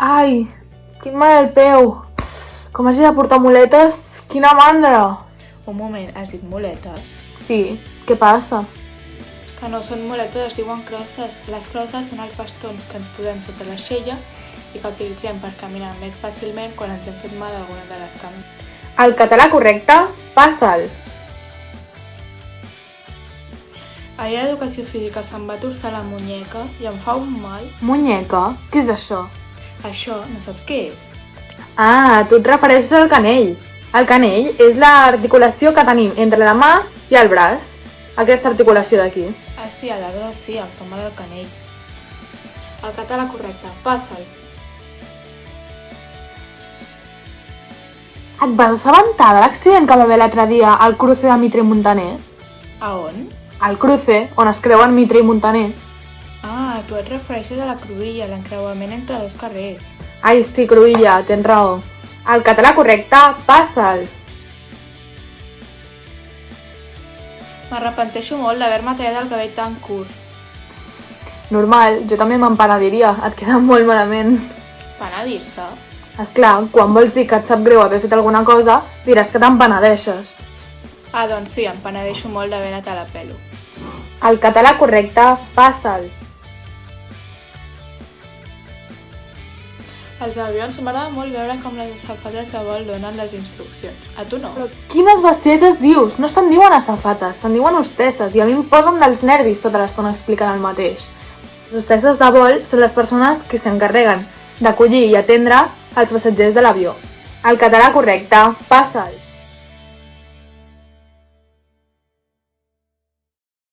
Ai, quin mal al peu. Com hagi de portar muletes, quina mandra. Un moment, has dit muletes? Sí, què passa? Que no són muletes, es diuen crosses. Les crosses són els bastons que ens podem fotre a l'aixella i que utilitzem per caminar més fàcilment quan ens hem fet mal alguna de les cames. El català correcte, passa'l. Ahir a Educació Física se'm va torçar la muñeca i em fa un mal. Muñeca? Què és això? Això no saps què és? Ah, tu et refereixes al canell. El canell és l'articulació que tenim entre la mà i el braç. Aquesta articulació d'aquí. Ah, sí, a l'arbre sí, em fa mal el canell. El català correcte, passa'l. Et vas assabentar de l'accident que va haver l'altre dia al cruce de Mitre i Montaner? A on? Al cruce, on es creuen Mitre i Montaner. Ah, tu et refereixes a la cruïlla, l'encreuament entre dos carrers. Ai, sí, Cruïlla, tens raó. El català correcte, passa'l. M'arrepenteixo molt d'haver-me tallat el cabell tan curt. Normal, jo també m'empenediria, et queda molt malament. Penedir-se? Esclar, quan vols dir que et sap greu haver fet alguna cosa, diràs que t'empenedeixes. Ah, doncs sí, em penedeixo molt d'haver anat a la pelo. El català correcte, passa'l. Als avions m'agrada molt veure com les safates de vol donen les instruccions. A tu no? Però quines bestieses dius? No se'n diuen azafates, se'n diuen hostesses, i a mi em posen dels nervis tota l'estona explicant el mateix. Les hostesses de vol són les persones que s'encarreguen d'acollir i atendre els passatgers de l'avió. El català correcte, passa'l.